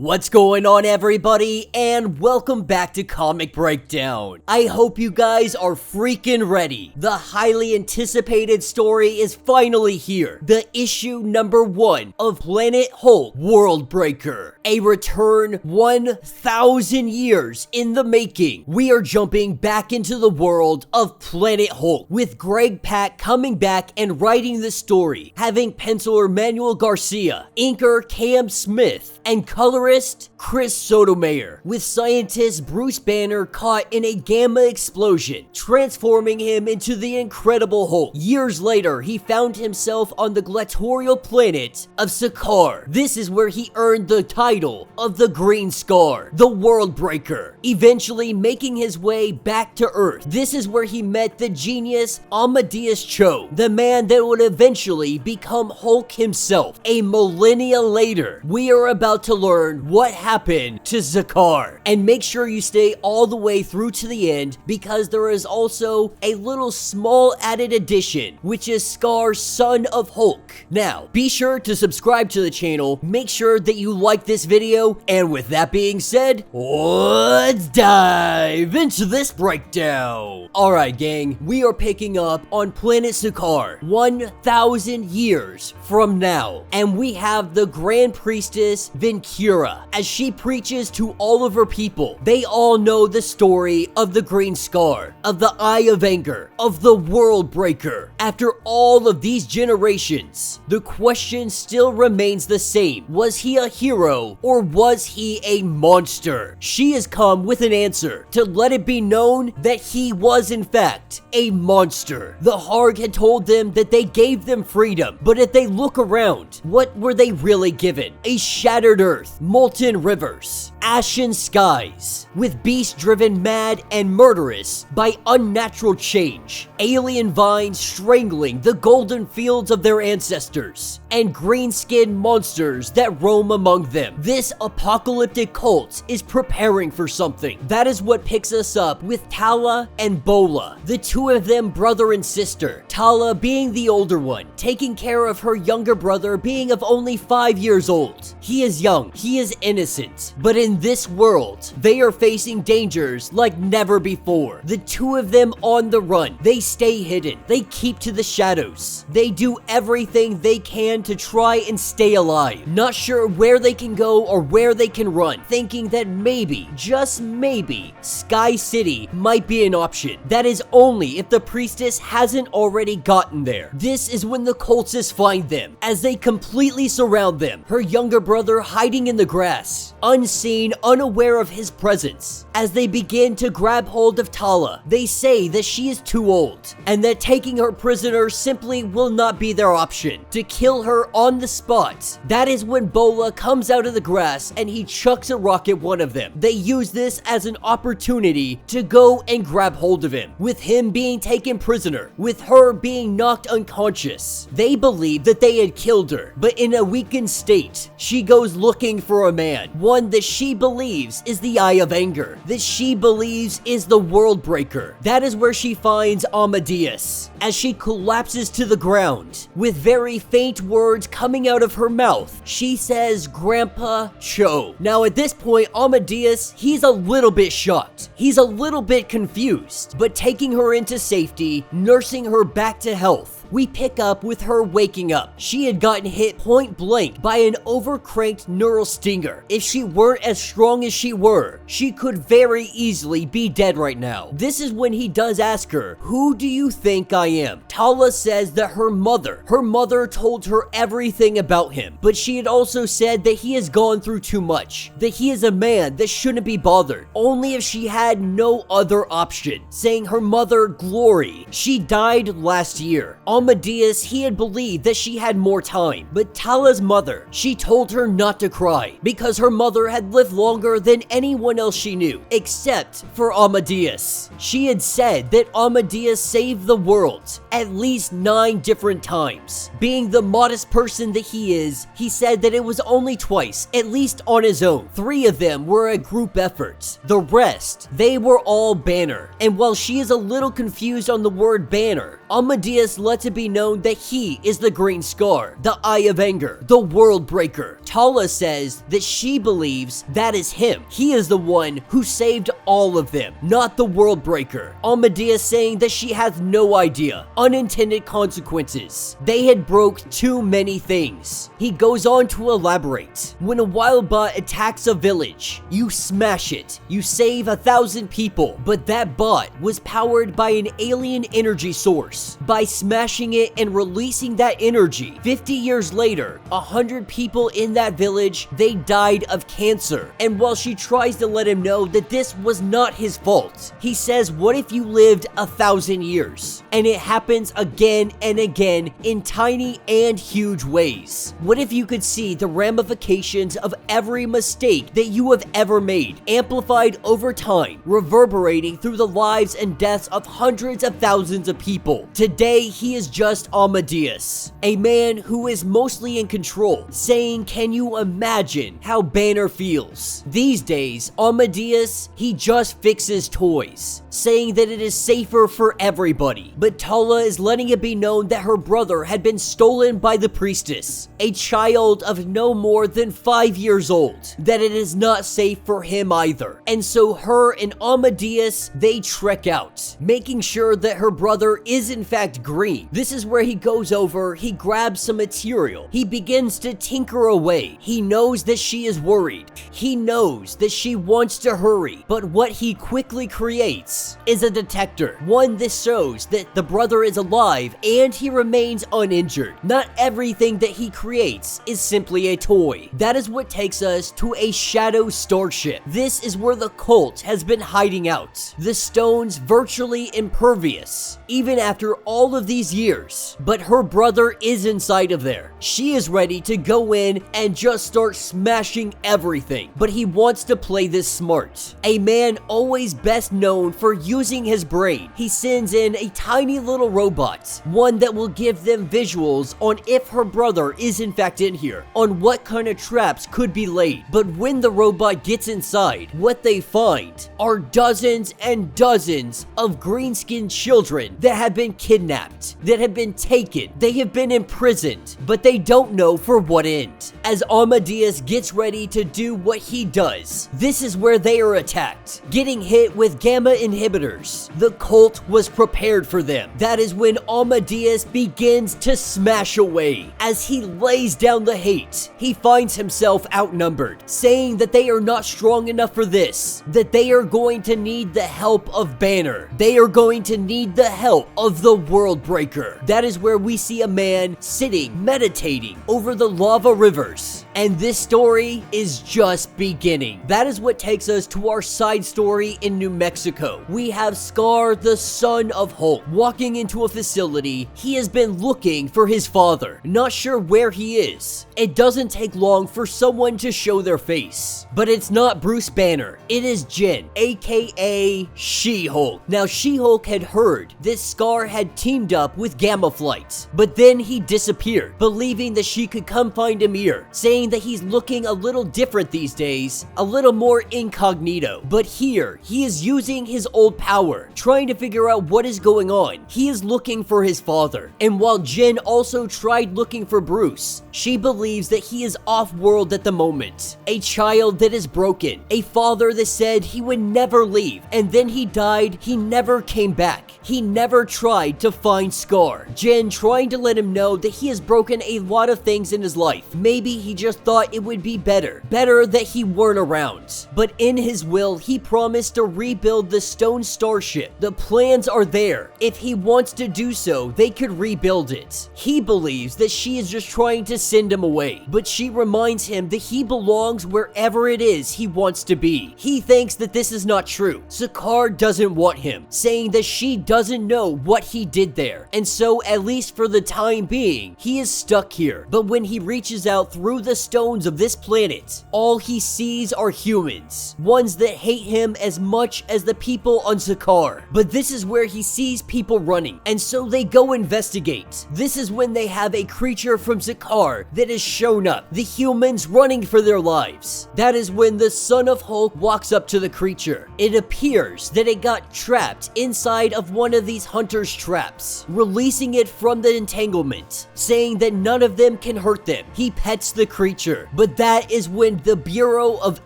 What's going on, everybody, and welcome back to Comic Breakdown. I hope you guys are freaking ready. The highly anticipated story is finally here. The issue number 1 of Planet Hulk Worldbreaker. A return 1,000 years in the making. We are jumping back into the world of Planet Hulk, with Greg Pak coming back and writing the story, having penciler Manuel Garcia, inker Cam Smith, and colorist Chris Sotomayor, with scientist Bruce Banner caught in a gamma explosion, transforming him into the Incredible Hulk. Years later, he found himself on the gladiatorial planet of Sakaar. This is where he earned the title of the Green Scar, the Worldbreaker, eventually making his way back to Earth. This is where he met the genius Amadeus Cho, the man that would eventually become Hulk himself. A millennia later, we are about to learn what happened to Sakaar. And make sure you stay all the way through to the end, because there is also a little small added addition, which is Scar, son of Hulk. Now, be sure to subscribe to the channel, make sure that you like this video, and with that being said, let's dive into this breakdown. Alright gang, we are picking up on Planet Sakaar 1,000 years from now, and we have the Grand Priestess Vincura, as she preaches to all of her people. They all know the story of the Green Scar, of the Eye of Anger, of the Worldbreaker. After all of these generations, the question still remains the same. Was he a hero, or was he a monster? She has come with an answer to let it be known that he was in fact a monster. The Haarg had told them that they gave them freedom, but if they look around, what were they really given? A shattered earth, molten rivers, ashen skies, with beasts driven mad and murderous by unnatural change, alien vines strangling the golden fields of their ancestors, and green-skinned monsters that roam among them. This apocalyptic cult is preparing for something. That is what picks us up with Tala and Balo, the two of them brother and sister. Tala being the older one, taking care of her younger brother being of only 5 years old. He is young, he is innocent, but in this world, they are facing dangers like never before. The two of them on the run, they stay hidden, they keep to the shadows, they do everything they can to try and stay alive, not sure where they can go or where they can run, thinking that maybe, just maybe, Sky City might be an option. That is only if the priestess hasn't already gotten there. This is when the cultists find them, as they completely surround them, her younger brother hiding in the grass, unseen, unaware of his presence. As they begin to grab hold of Tala, they say that she is too old, and that taking her prisoner simply will not be their option, to kill her on the spot. That is when Bola comes out of the grass and he chucks a rock at one of them. They use this as an opportunity to go and grab hold of him, with him being taken prisoner, with her being knocked unconscious. They believe that they had killed her, but in a weakened state, she goes looking for a man, one that she believes is the Eye of Anger, that she believes is the Worldbreaker. That is where she finds Amadeus, as she collapses to the ground, with very faint words coming out of her mouth. She says, "Grandpa Cho." Now at this point, Amadeus, he's a little bit shocked. He's a little bit confused, but taking her into safety, nursing her back to health, we pick up with her waking up. She had gotten hit point blank by an overcranked neural stinger. If she weren't as strong as she were, she could very easily be dead right now. This is when he does ask her, "Who do you think I am?" Tala says that her mother told her everything about him, but she had also said that he has gone through too much, that he is a man that shouldn't be bothered, only if she had no other option, saying her mother, Glory, she died last year. Amadeus, he had believed that she had more time, but Tala's mother, she told her not to cry, because her mother had lived longer than anyone else she knew, except for Amadeus. She had said that Amadeus saved the world at least 9 different times. Being the modest person that he is, he said that it was only twice, at least on his own. 3 of them were a group effort. The rest, they were all Banner. And while she is a little confused on the word Banner, Amadeus lets it it be known that he is the Green Scar, the Eye of Anger, the Worldbreaker. Tala says that she believes that is him. He is the one who saved all of them, not the Worldbreaker. Amadeus saying that she has no idea. Unintended consequences. They had broke too many things. He goes on to elaborate. When a wild bot attacks a village, you smash it. You save 1,000 people, but that bot was powered by an alien energy source. By smashing it and releasing that energy, 50 years later, 100 people in that village, they died of cancer. And while she tries to let him know that this was not his fault, he says, what if you lived 1,000 years? And it happens again and again in tiny and huge ways. What if you could see the ramifications of every mistake that you have ever made, amplified over time, reverberating through the lives and deaths of hundreds of thousands of people? Today, he is just Amadeus, a man who is mostly in control, saying, can you imagine how Banner feels? These days, Amadeus, he just fixes toys, saying that it is safer for everybody. But Tala is letting it be known that her brother had been stolen by the priestess, a child of no more than 5 years old, that it is not safe for him either. And so her and Amadeus, they trek out, making sure that her brother is in fact green. This is where he goes over, he grabs some material, he begins to tinker away. He knows that she is worried. He knows that she wants to hurry, but what he quickly creates is a detector, one that shows that the brother is alive and he remains uninjured. Not everything that he creates is simply a toy. That is what takes us to a shadow starship. This is where the cult has been hiding out. The stones virtually impervious, even after all of these years. But her brother is inside of there. She is ready to go in and just start smashing everything. But he wants to play this smart. A man always best known for using his brain. He sends in a tiny little robot, one that will give them visuals on if her brother is in fact in here, on what kind of traps could be laid. But when the robot gets inside, what they find are dozens and dozens of green-skinned children that have been kidnapped, that have been taken, they have been imprisoned, but they don't know for what end. As Amadeus gets ready to do what he does, this is where they are attacked, getting hit with gamma inhibitors. The cult was prepared for them. That is when Amadeus begins to smash away. As he lays down the hate, he finds himself outnumbered, saying that they are not strong enough for this, that they are going to need the help of Banner. They are going to need the help of the Worldbreaker. That is where we see a man sitting, meditating over the lava rivers. And this story is just beginning. That is what takes us to our side story in New Mexico. We have Scar, the son of Hulk, walking into a facility. He has been looking for his father, not sure where he is. It doesn't take long for someone to show their face, but it's not Bruce Banner. It is Jen, aka She-Hulk. Now, She-Hulk had heard that Scar had teamed up with Gamma Flight, but then he disappeared, believing that she could come find him here, saying that he's looking a little different these days, a little more incognito. But here, he is using his old power, trying to figure out what is going on. He is looking for his father. And while Jen also tried looking for Bruce, she believes that he is off-world at the moment. A child that is broken. A father that said he would never leave, and then he died. He never came back. He never tried to find Scar. Jen trying to let him know that he has broken a lot of things in his life. Maybe he just thought it would be better that he weren't around. But in his will, he promised to rebuild the stone starship. The plans are there. If he wants to do so, they could rebuild it. He believes that she is just trying to send him away, but she reminds him that he belongs wherever it is he wants to be. He thinks that this is not true. Sakaar doesn't want him, saying that she doesn't know what he did there. And so, at least for the time being, he is stuck here. But when he reaches out through the stones of this planet, all he sees are humans, ones that hate him as much as the people on Sakaar. But this is where he sees people running, and so they go investigate. This is when they have a creature from Sakaar that has shown up, the humans running for their lives. That is when the son of Hulk walks up to the creature. It appears that it got trapped inside of one of these hunters' traps, releasing it from the entanglement, saying that none of them can hurt them. He pets the creature, but that is when the Bureau of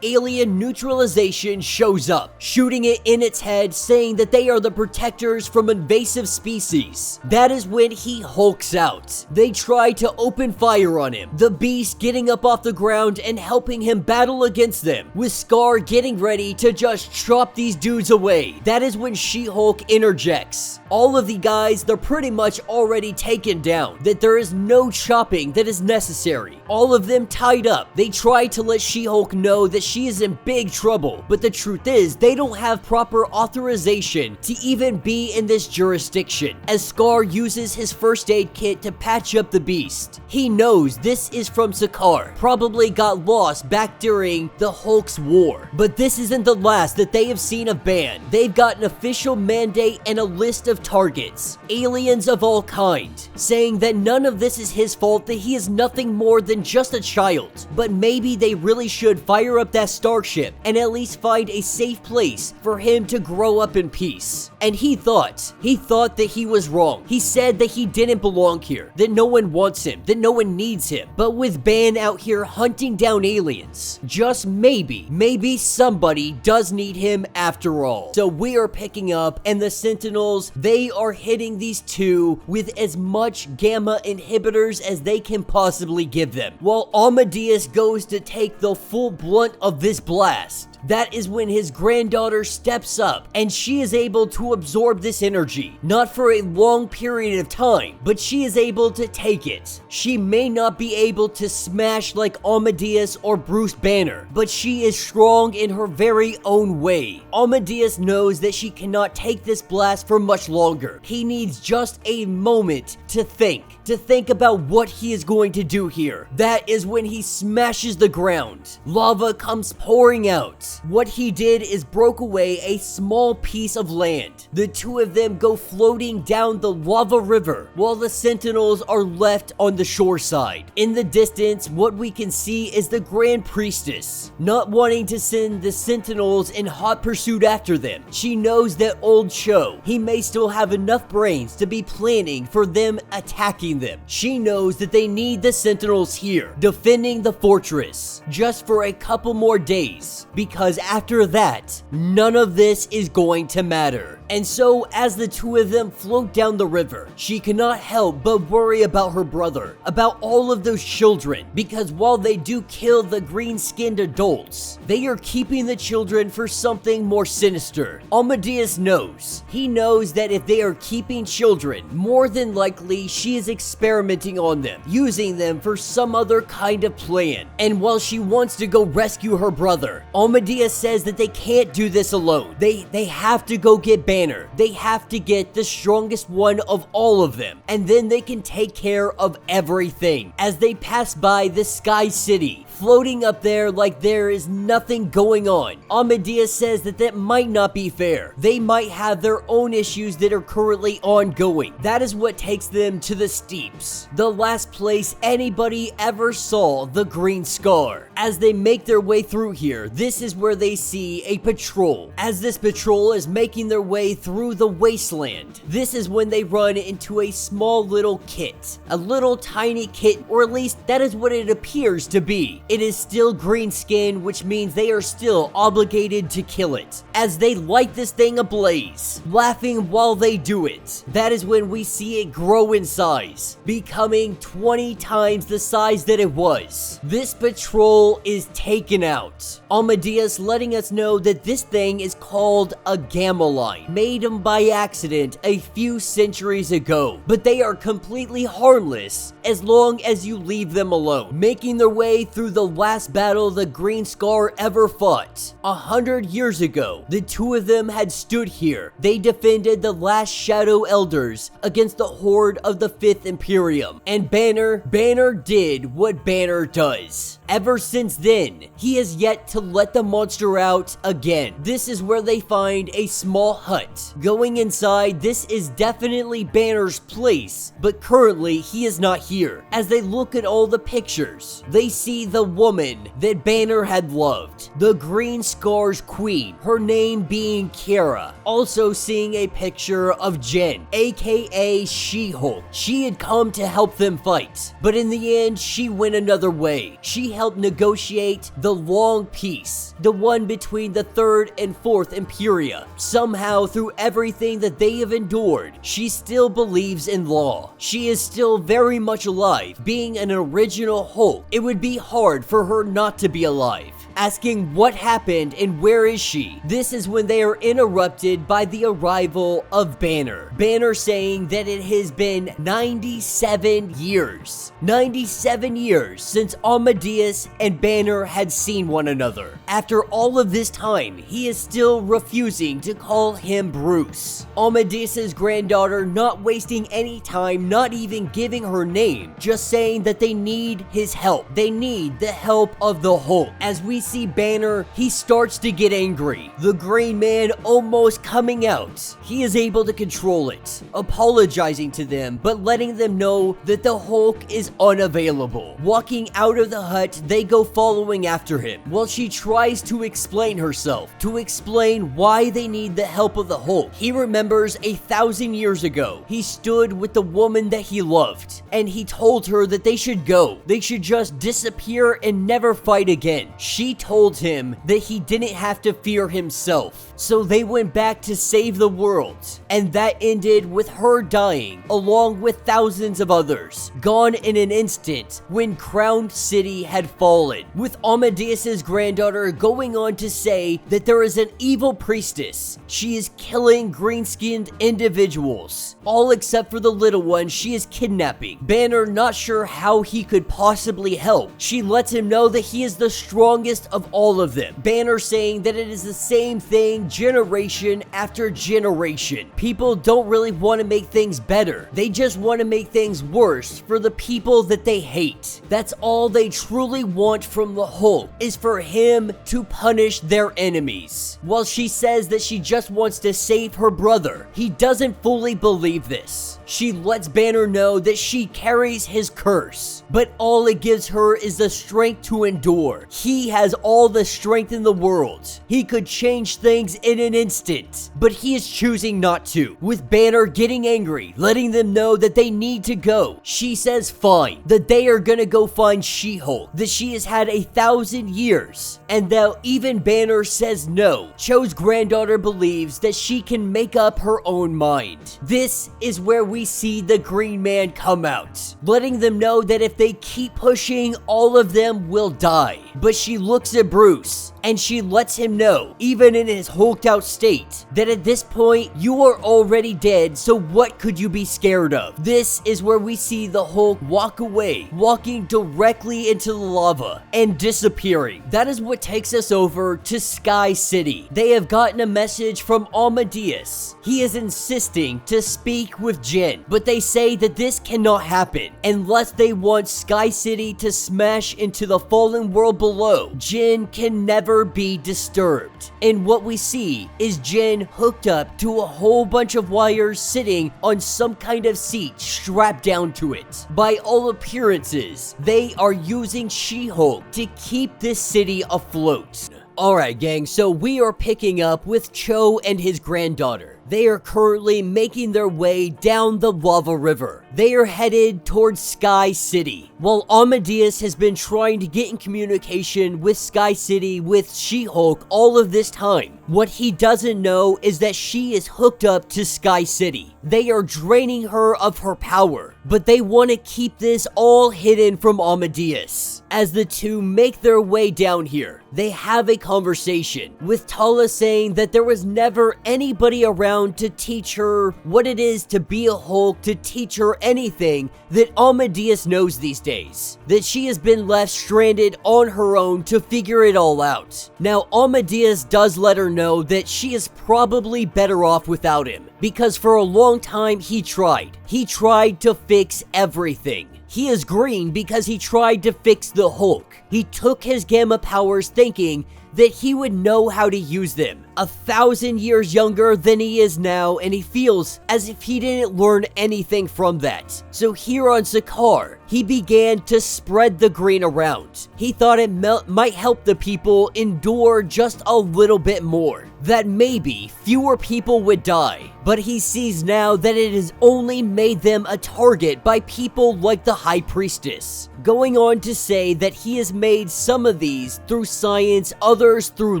Alien Neutralization shows up, shooting it in its head, saying that they are the protectors from invasive species. That is when he hulks out. They try to open fire on him, the beast getting up off the ground and helping him battle against them, with Sakaar getting ready to just chop these dudes away. That is when She-Hulk interjects. All of the guys, they're pretty much already taken down, that there is no chopping that is necessary. All of them tied up. They try to let She-Hulk know that she is in big trouble, but the truth is, they don't have proper authorization to even be in this jurisdiction, as Sakaar uses his first aid kit to patch up the beast. He knows this is from Sakaar, probably got lost back during the Hulk's war. But this isn't the last that they have seen of Ban. They've got an official mandate and a list of targets, aliens of all kind, saying that none of this is his fault, that he is nothing more than just a child. But maybe they really should fire up that starship and at least find a safe place for him to grow up in peace. And he thought that he was wrong. He said that he didn't belong here, that no one wants him, that no one needs him. But with Ban out here hunting down aliens, just maybe somebody does need him after all. So we are picking up, and the Sentinels, they are hitting these two with as much gamma inhibitors as they can possibly give them, while Amadeus goes to take the full blunt of this blast. That is when his granddaughter steps up, and she is able to absorb this energy, not for a long period of time, but she is able to take it. She may not be able to smash like Amadeus or Bruce Banner, but she is strong in her very own way. Amadeus knows that she cannot take this blast for much longer. He needs just a moment to think about what he is going to do here. That is when he smashes the ground. Lava comes pouring out. What he did is broke away a small piece of land. The two of them go floating down the lava river, while the Sentinels are left on the shore side. In the distance, what we can see is the Grand Priestess, not wanting to send the Sentinels in hot pursuit after them. She knows that old Cho, he may still have enough brains to be planning for them attacking them. She knows that they need the Sentinels here, defending the fortress, just for a couple more days, because after that, none of this is going to matter. And so, as the two of them float down the river, she cannot help but worry about her brother, about all of those children, because while they do kill the green-skinned adults, they are keeping the children for something more sinister. Amadeus knows. He knows that if they are keeping children, more than likely she is experimenting on them, using them for some other kind of plan. And while she wants to go rescue her brother, Amadeus says that they can't do this alone. They have to go get Banner. They have to get the strongest one of all of them, and then they can take care of everything. As they pass by the Sky City, floating up there like there is nothing going on, Amadeus says that that might not be fair. They might have their own issues that are currently ongoing. That is what takes them to the Steeps, the last place anybody ever saw the Green Scar. As they make their way through here, this is where they see a patrol. As this patrol is making their way through the wasteland, this is when they run into a small little kit. A little tiny kit, or at least that is what it appears to be. It is still green skin, which means they are still obligated to kill it. As they light this thing ablaze, laughing while they do it, that is when we see it grow in size, becoming 20 times the size that it was. This patrol is taken out. Amadeus letting us know that this thing is called a gamma line, made by accident a few centuries ago, but they are completely harmless as long as you leave them alone. Making their way through the last battle the Green Scar ever fought. 100 years ago, the two of them had stood here. They defended the last Shadow Elders against the horde of the 5th Imperium. And Banner did what Banner does. Ever since then, he has yet to let the monster out again. This is where they find a small hut. Going inside, this is definitely Banner's place, but currently he is not here. As they look at all the pictures, they see the woman that Banner had loved, the Green Scar's queen, her name being Kara. Also seeing a picture of Jen, aka She-Hulk. She had come to help them fight, but in the end, she went another way. She helped negotiate the long peace, the one between the 3rd and 4th Imperia. Somehow, through everything that they have endured, she still believes in law. She is still very much alive. Being an original Hulk, it would be hard for her not to be alive. Asking what happened and where is she? This is when they are interrupted by the arrival of Banner. Banner saying that it has been 97 years. 97 years since Amadeus and Banner had seen one another. After all of this time, he is still refusing to call him Bruce. Amadeus's granddaughter not wasting any time, not even giving her name, just saying that they need his help. They need the help of the Hulk. As we see Banner, he starts to get angry. The Green Man almost coming out. He is able to control it, apologizing to them, but letting them know that the Hulk is unavailable. Walking out of the hut, they go following after him, while she tries to explain herself, to explain why they need the help of the Hulk. He remembers 1,000 years ago, he stood with the woman that he loved, and he told her that they should go. They should just disappear and never fight again. She told him that he didn't have to fear himself. So they went back to save the world. And that ended with her dying, along with thousands of others, gone in an instant when Crown City had fallen. With Amadeus's granddaughter going on to say that there is an evil priestess. She is killing green-skinned individuals, all except for the little one she is kidnapping. Banner not sure how he could possibly help. She lets him know that he is the strongest of all of them. Banner saying that it is the same thing generation after generation. People don't really want to make things better. They just want to make things worse for the people that they hate. That's all they truly want from the Hulk, is for him to punish their enemies. While she says that she just wants to save her brother, he doesn't fully believe this. She lets Banner know that she carries his curse, but all it gives her is the strength to endure. He has all the strength in the world. He could change things in an instant, but he is choosing not to. With Banner getting angry, letting them know that they need to go, she says fine, that they are gonna go find She-Hulk, that she has had 1,000 years, and though even Banner says no, Cho's granddaughter believes that she can make up her own mind. This is where we see the Green Man come out, letting them know that if they keep pushing, all of them will die. But she looks at Bruce, and she lets him know, even in his hulked out state, that at this point, you are already dead, so what could you be scared of? This is where we see the Hulk walk away, walking directly into the lava, and disappearing. That is what takes us over to Sky City. They have gotten a message from Amadeus. He is insisting to speak with Jen, but they say that this cannot happen unless they want Sky City to smash into the fallen world below. Jen can never be disturbed. And what we see is Jen hooked up to a whole bunch of wires sitting on some kind of seat strapped down to it. By all appearances, they are using She-Hulk to keep this city afloat. Alright gang, so we are picking up with Cho and his granddaughter. They are currently making their way down the lava river. They are headed towards Sky City. While Amadeus has been trying to get in communication with Sky City with She-Hulk all of this time, what he doesn't know is that she is hooked up to Sky City. They are draining her of her power, but they want to keep this all hidden from Amadeus. As the two make their way down here, They have a conversation, with Tala saying that there was never anybody around to teach her what it is to be a Hulk, to teach her anything that Amadeus knows these days. That she has been left stranded on her own to figure it all out. Now, Amadeus does let her know that she is probably better off without him, because for a long time he tried. He tried to fix everything. He is green because he tried to fix the Hulk. He took his gamma powers thinking that he would know how to use them. 1,000 years younger than he is now, and he feels as if he didn't learn anything from that. So here on Sakaar, he began to spread the green around. He thought it might help the people endure just a little bit more, that maybe fewer people would die. But he sees now that it has only made them a target by people like the High Priestess, going on to say that he has made some of these through science, others through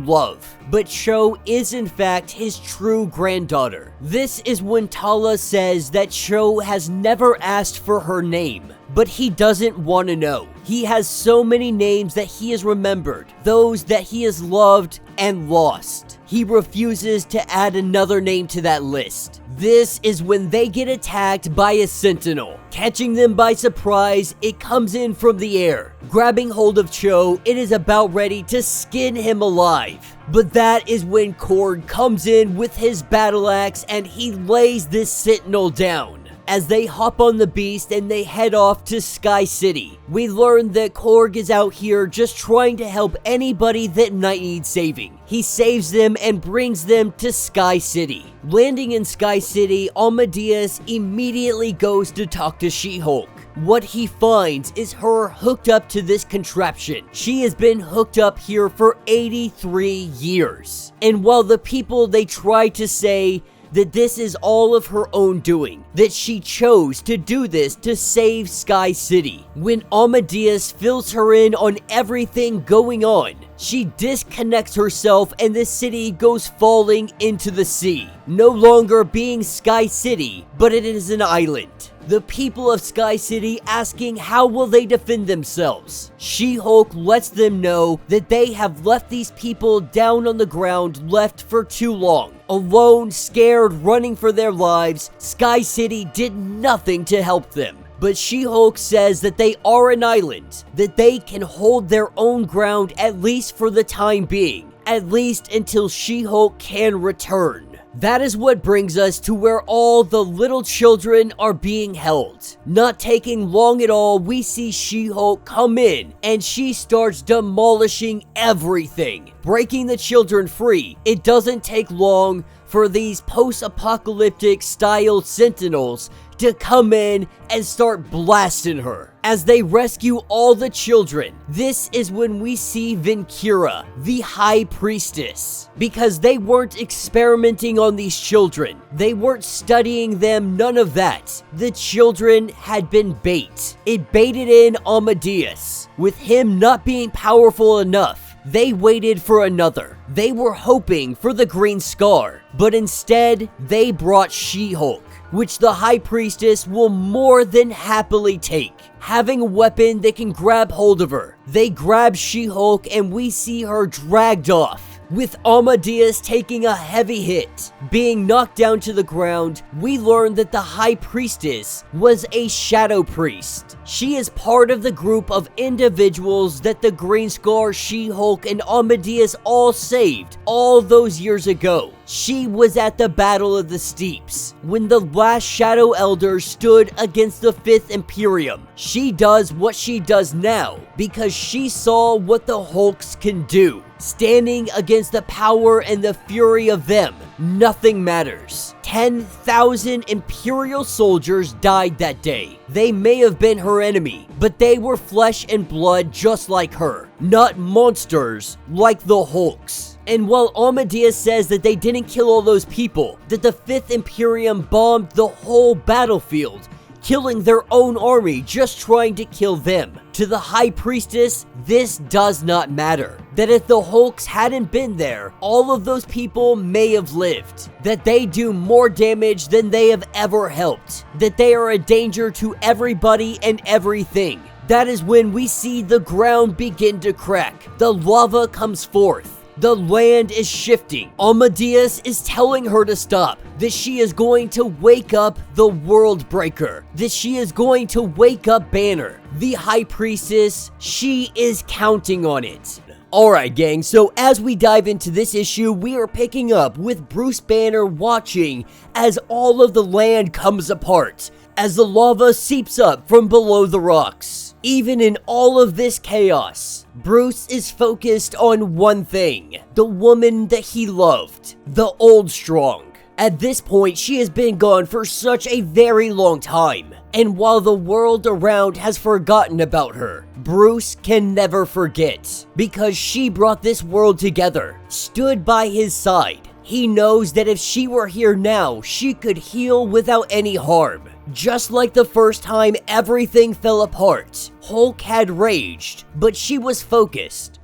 love. But Cho is in fact his true granddaughter. This is when Tala says that Cho has never asked for her name, but he doesn't want to know. He has so many names that he has remembered, those that he has loved and lost. He refuses to add another name to that list. This is when they get attacked by a sentinel. Catching them by surprise, it comes in from the air. Grabbing hold of Cho, it is about ready to skin him alive. But that is when Korg comes in with his battle axe and he lays this sentinel down. As they hop on the beast and they head off to Sky City, we learn that Korg is out here just trying to help anybody that needs saving. He saves them and brings them to Sky City. Landing in Sky City, Amadeus immediately goes to talk to She-Hulk. What he finds is her hooked up to this contraption. She has been hooked up here for 83 years. And while the people, they try to say that this is all of her own doing, that she chose to do this to save Sky City. When Amadeus fills her in on everything going on, she disconnects herself and the city goes falling into the sea. No longer being Sky City, but it is an island. The people of Sky City asking how will they defend themselves. She-Hulk lets them know that they have left these people down on the ground, left for too long. Alone, scared, running for their lives, Sky City did nothing to help them. But She-Hulk says that they are an island, that they can hold their own ground at least for the time being, at least until She-Hulk can return. That is what brings us to where all the little children are being held. Not taking long at all, we see She-Hulk come in and she starts demolishing everything, breaking the children free. It doesn't take long for these post-apocalyptic style sentinels to come in and start blasting her. As they rescue all the children, this is when we see Vinkira, the High Priestess, because they weren't experimenting on these children. They weren't studying them, none of that. The children had been bait. It baited in Amadeus. With him not being powerful enough, they waited for another. They were hoping for the Green Scar, but instead, they brought She-Hulk, which the High Priestess will more than happily take. Having a weapon, they can grab hold of her. They grab She-Hulk and we see her dragged off, with Amadeus taking a heavy hit. Being knocked down to the ground, we learn that the High Priestess was a shadow priest. She is part of the group of individuals that the Green Scar, She-Hulk, and Amadeus all saved all those years ago. She was at the Battle of the Steeps, when the last Shadow Elder stood against the 5th Imperium. She does what she does now, because she saw what the Hulks can do. Standing against the power and the fury of them, nothing matters. 10,000 Imperial soldiers died that day. They may have been her enemy, but they were flesh and blood just like her, not monsters like the Hulks. And while Amadeus says that they didn't kill all those people, that the 5th Imperium bombed the whole battlefield, killing their own army just trying to kill them. To the High Priestess, this does not matter. That if the Hulks hadn't been there, all of those people may have lived. That they do more damage than they have ever helped. That they are a danger to everybody and everything. that is when we see the ground begin to crack. The lava comes forth. The land is shifting. Amadeus is telling her to stop, that she is going to wake up the Worldbreaker, that she is going to wake up Banner. The High Priestess, she is counting on it. Alright gang, so as we dive into this issue, we are picking up with Bruce Banner watching as all of the land comes apart, as the lava seeps up from below the rocks. Even in all of this chaos, Bruce is focused on one thing, the woman that he loved, the Old Strong. At this point, she has been gone for such a very long time, and while the world around has forgotten about her, Bruce can never forget, because she brought this world together, stood by his side. He knows that if she were here now, she could heal without any harm. Just like the first time everything fell apart, Hulk had raged, but she was focused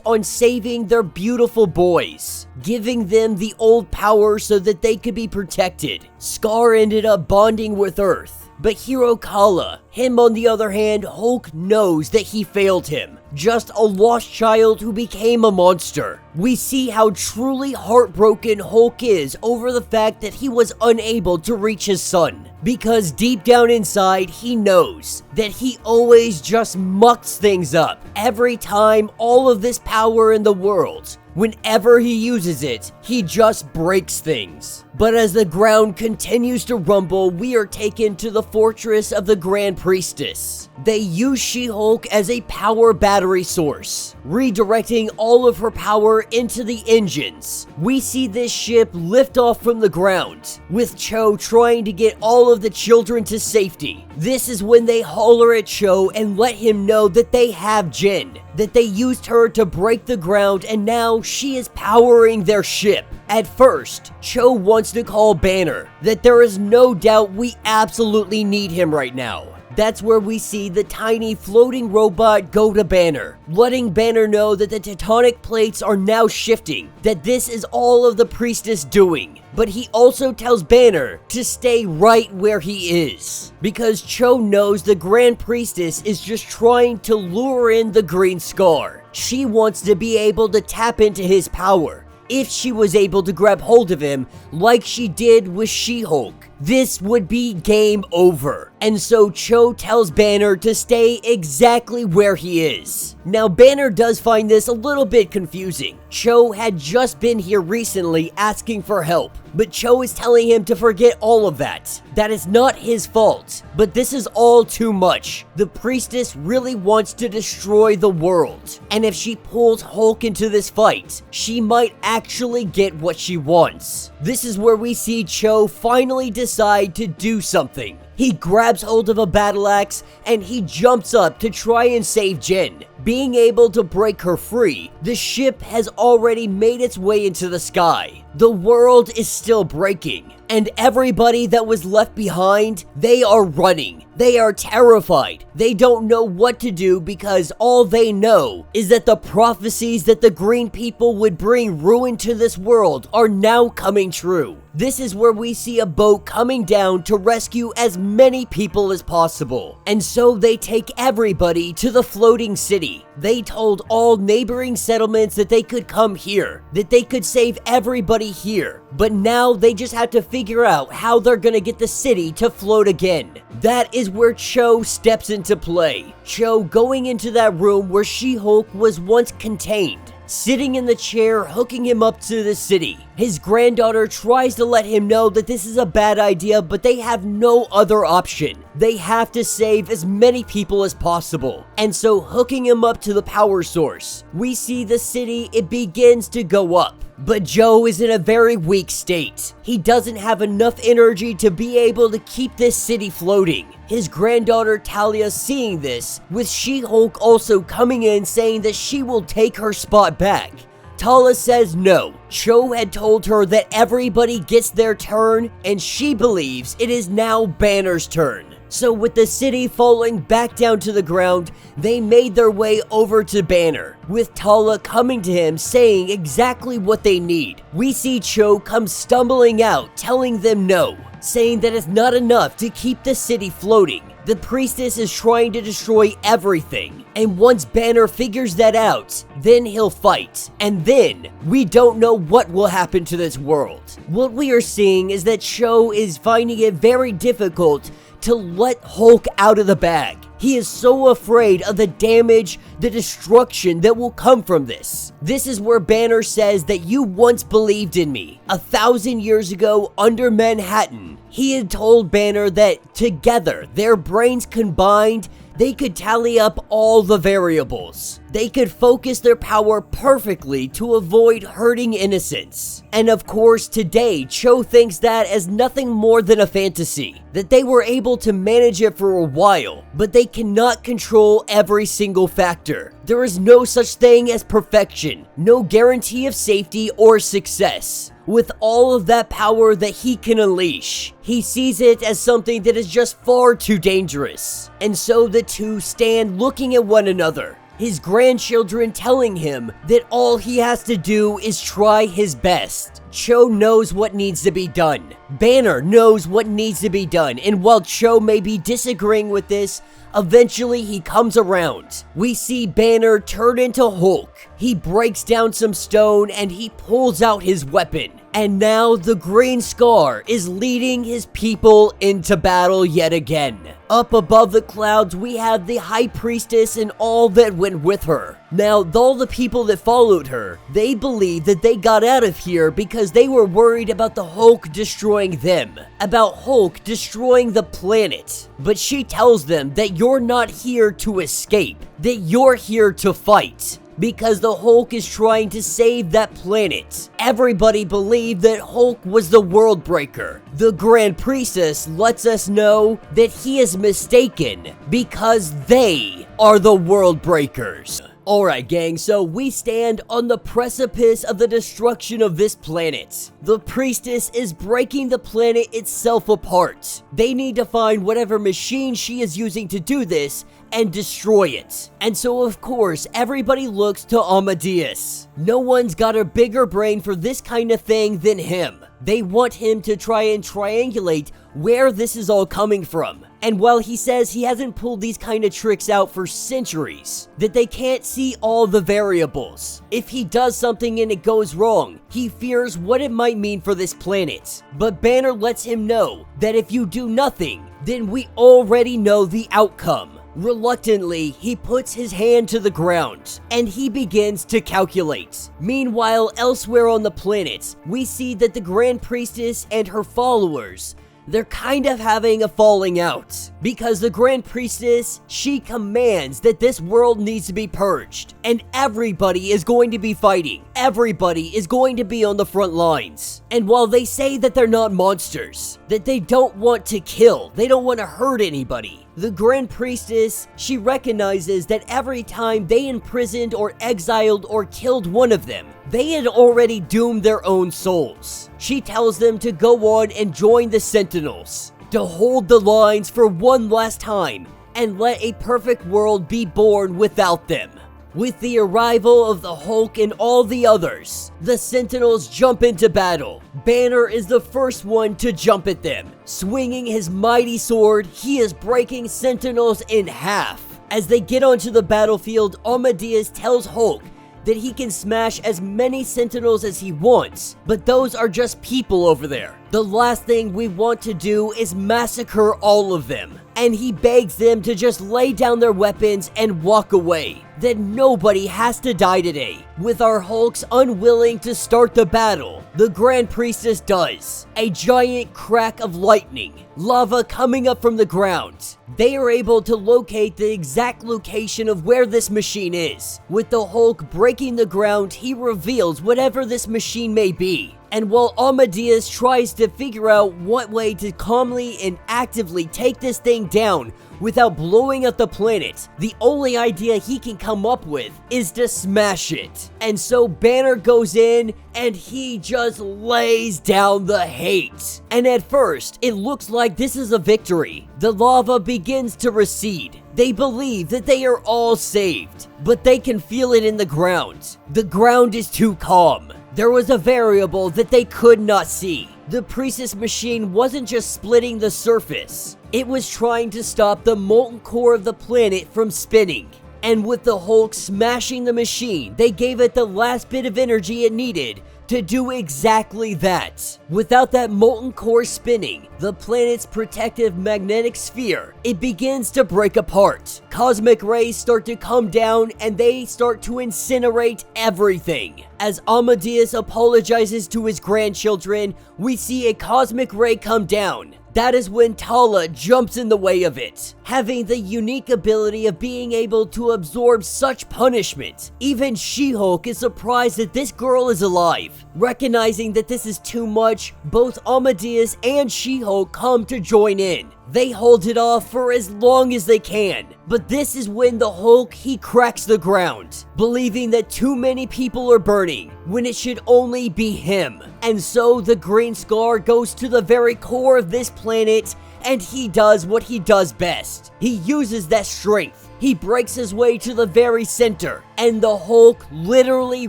on saving their beautiful boys, giving them the old power so that they could be protected. Scar ended up bonding with Earth, but hero Tala, him on the other hand, Hulk knows that he failed him. Just a lost child who became a monster. We see how truly heartbroken Hulk is over the fact that he was unable to reach his son. Because deep down inside, he knows that he always just mucks things up. Every time all of this power in the world, whenever he uses it, he just breaks things. But as the ground continues to rumble, we are taken to the fortress of the Grand Priestess. They use She-Hulk as a power battery source, redirecting all of her power into the engines. We see this ship lift off from the ground, with Cho trying to get all of the children to safety. This is when they holler at Cho and let him know that they have Jen, that they used her to break the ground and now she is powering their ship. At first, Cho wants to call Banner, that there is no doubt we absolutely need him right now. That's where we see the tiny floating robot go to Banner, letting Banner know that the tectonic plates are now shifting, that this is all of the Priestess doing. But he also tells Banner to stay right where he is, because Cho knows the Grand Priestess is just trying to lure in the Green Scar. She wants to be able to tap into his power. If she was able to grab hold of him like she did with She-Hulk, this would be game over. And so Cho tells Banner to stay exactly where he is. Now Banner does find this a little bit confusing. Cho had just been here recently asking for help, but Cho is telling him to forget all of that. That is not his fault, but this is all too much. The Priestess really wants to destroy the world, and if she pulls Hulk into this fight, she might actually get what she wants. This is where we see Cho finally decide to do something. He grabs hold of a battle axe and he jumps up to try and save Jen. Being able to break her free, the ship has already made its way into the sky. The world is still breaking, and everybody that was left behind, they are running. They are terrified. They don't know what to do because all they know is that the prophecies that the green people would bring ruin to this world are now coming true. This is where we see a boat coming down to rescue as many people as possible. And so they take everybody to the floating city. They told all neighboring settlements that they could come here, that they could save everybody here. But now they just have to figure out how they're gonna get the city to float again. That is where Cho steps into play. Cho going into that room where She-Hulk was once contained, sitting in the chair, hooking him up to the city. His granddaughter tries to let him know that this is a bad idea, but they have no other option. They have to save as many people as possible. And so hooking him up to the power source, we see the city, it begins to go up. But Joe is in a very weak state. He doesn't have enough energy to be able to keep this city floating. His granddaughter Talia seeing this, with She-Hulk also coming in saying that she will take her spot back. Tala says no. Cho had told her that everybody gets their turn, and she believes it is now Banner's turn. So with the city falling back down to the ground, they made their way over to Banner, with Tala coming to him saying exactly what they need. We see Cho come stumbling out, telling them no, saying that it's not enough to keep the city floating. The priestess is trying to destroy everything, and once Banner figures that out, then he'll fight, and then we don't know what will happen to this world. What we are seeing is that Cho is finding it very difficult to let Hulk out of the bag. He is so afraid of the damage, the destruction that will come from this. This is where Banner says that you once believed in me. 1,000 years ago under Manhattan, he had told Banner that together, their brains combined, they could tally up all the variables. They could focus their power perfectly to avoid hurting innocents. And of course, today, Cho thinks that as nothing more than a fantasy, that they were able to manage it for a while, but they cannot control every single factor. There is no such thing as perfection, no guarantee of safety or success. With all of that power that he can unleash, he sees it as something that is just far too dangerous. And so the two stand looking at one another, his grandchildren telling him that all he has to do is try his best. Cho knows what needs to be done. Banner knows what needs to be done, and while Cho may be disagreeing with this, eventually he comes around. We see Banner turn into Hulk. He breaks down some stone and he pulls out his weapon. And now the Green Scar is leading his people into battle yet again. Up above the clouds, we have the High Priestess and all that went with her. Now, all the people that followed her, they believe that they got out of here because they were worried about the Hulk destroying them, about Hulk destroying the planet. But she tells them that you're not here to escape, that you're here to fight. Because the Hulk is trying to save that planet. Everybody believed that Hulk was the Worldbreaker. The Grand Priestess lets us know that he is mistaken because they are the Worldbreakers. Alright gang, so we stand on the precipice of the destruction of this planet. The priestess is breaking the planet itself apart. They need to find whatever machine she is using to do this and destroy it. And so of course, everybody looks to Amadeus. No one's got a bigger brain for this kind of thing than him. They want him to try and triangulate where this is all coming from. And while he says he hasn't pulled these kind of tricks out for centuries, that they can't see all the variables. If he does something and it goes wrong, he fears what it might mean for this planet. But Banner lets him know that if you do nothing, then we already know the outcome. Reluctantly, he puts his hand to the ground, and he begins to calculate. Meanwhile, elsewhere on the planet, we see that the Grand Priestess and her followers, they're kind of having a falling out. Because the Grand Priestess, she commands that this world needs to be purged. And everybody is going to be fighting. Everybody is going to be on the front lines. And while they say that they're not monsters, that they don't want to kill, they don't want to hurt anybody, the Grand Priestess, she recognizes that every time they imprisoned or exiled or killed one of them, they had already doomed their own souls. She tells them to go on and join the Sentinels, to hold the lines for one last time, and let a perfect world be born without them. With the arrival of the Hulk and all the others, the Sentinels jump into battle. Banner is the first one to jump at them. Swinging his mighty sword, he is breaking Sentinels in half. As they get onto the battlefield, Amadeus tells Hulk that he can smash as many Sentinels as he wants, but those are just people over there. The last thing we want to do is massacre all of them. And he begs them to just lay down their weapons and walk away. That nobody has to die today. With our Hulks unwilling to start the battle, the Grand Priestess does. A giant crack of lightning, lava coming up from the ground. They are able to locate the exact location of where this machine is. With the Hulk breaking the ground, he reveals whatever this machine may be. And while Amadeus tries to figure out what way to calmly and actively take this thing down without blowing up the planet, the only idea he can come up with is to smash it. And so Banner goes in and he just lays down the hate. And at first, it looks like this is a victory. The lava begins to recede. They believe that they are all saved, but they can feel it in the ground. The ground is too calm. There was a variable that they could not see. The Priestess machine wasn't just splitting the surface, it was trying to stop the molten core of the planet from spinning. And with the Hulk smashing the machine, they gave it the last bit of energy it needed to do exactly that. Without that molten core spinning, the planet's protective magnetic sphere, it begins to break apart. Cosmic rays start to come down and they start to incinerate everything. As Amadeus apologizes to his grandchildren, we see a cosmic ray come down. That is when Tala jumps in the way of it, having the unique ability of being able to absorb such punishment. Even She-Hulk is surprised that this girl is alive. Recognizing that this is too much, both Amadeus and She-Hulk come to join in. They hold it off for as long as they can, but this is when the Hulk, he cracks the ground, believing that too many people are burning, when it should only be him. And so the Green Scar goes to the very core of this planet, and he does what he does best. He uses that strength. He breaks his way to the very center, and the Hulk literally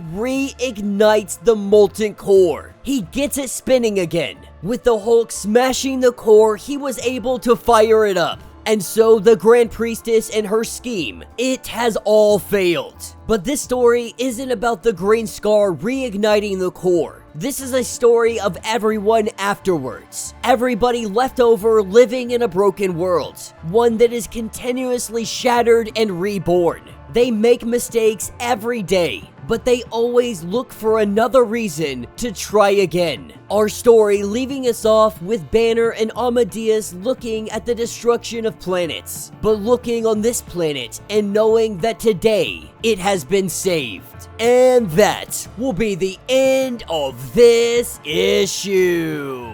reignites the molten core. He gets it spinning again. With the Hulk smashing the core, he was able to fire it up. And so the Grand Priestess and her scheme, it has all failed. But this story isn't about the Green Scar reigniting the core. This is a story of everyone afterwards. Everybody left over living in a broken world. One that is continuously shattered and reborn. They make mistakes every day, but they always look for another reason to try again. Our story leaving us off with Banner and Amadeus looking at the destruction of planets, but looking on this planet and knowing that today it has been saved. And that will be the end of this issue.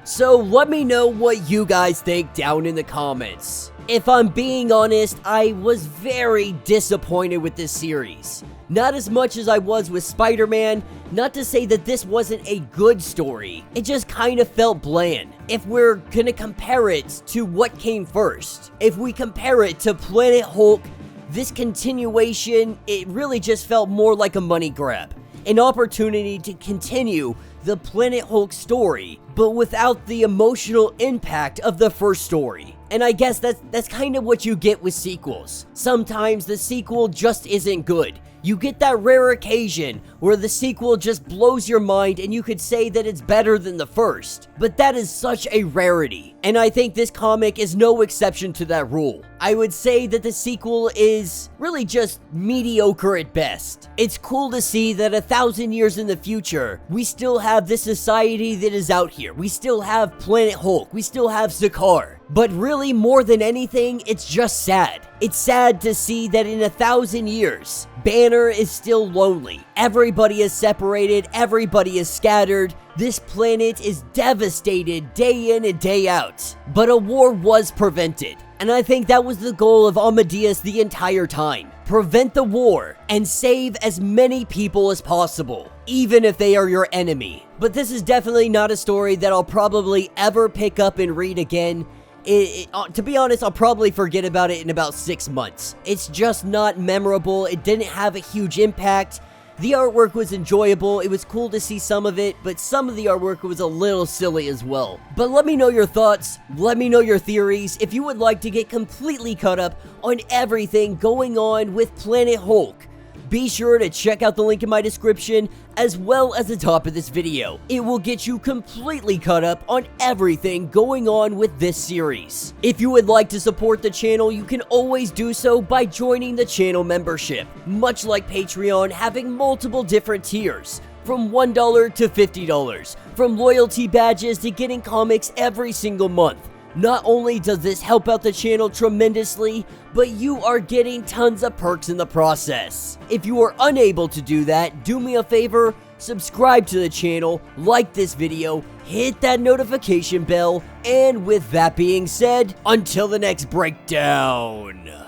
So let me know what you guys think down in the comments. If I'm being honest, I was very disappointed with this series. Not as much as I was with Spider-Man. Not to say that this wasn't a good story, it just kind of felt bland. If we're gonna compare it to what came first, if we compare it to Planet Hulk, this continuation, it really just felt more like a money grab. An opportunity to continue the Planet Hulk story, but without the emotional impact of the first story. And I guess that's kind of what you get with sequels. Sometimes the sequel just isn't good. You get that rare occasion where the sequel just blows your mind and you could say that it's better than the first. But that is such a rarity. And I think this comic is no exception to that rule. I would say that the sequel is really just mediocre at best. It's cool to see that 1,000 years in the future, we still have this society that is out here. We still have Planet Hulk. We still have Sakaar. But really, more than anything, it's just sad. It's sad to see that in 1,000 years, Banner is still lonely. Everybody is separated. Everybody is scattered. This planet is devastated day in and day out. But a war was prevented. And I think that was the goal of Amadeus the entire time. Prevent the war and save as many people as possible, even if they are your enemy. But this is definitely not a story that I'll probably ever pick up and read again. To be honest, I'll probably forget about it in about 6 months. It's just not memorable. It didn't have a huge impact. The artwork was enjoyable. It was cool to see some of it, but some of the artwork was a little silly as well. But let me know your thoughts. Let me know your theories. If you would like to get completely caught up on everything going on with Planet Hulk, be sure to check out the link in my description as well as the top of this video. It will get you completely caught up on everything going on with this series. If you would like to support the channel, you can always do so by joining the channel membership. Much like Patreon, having multiple different tiers, from $1 to $50, from loyalty badges to getting comics every single month. Not only does this help out the channel tremendously, but you are getting tons of perks in the process. If you are unable to do that, do me a favor, subscribe to the channel, like this video, hit that notification bell, and with that being said, until the next breakdown.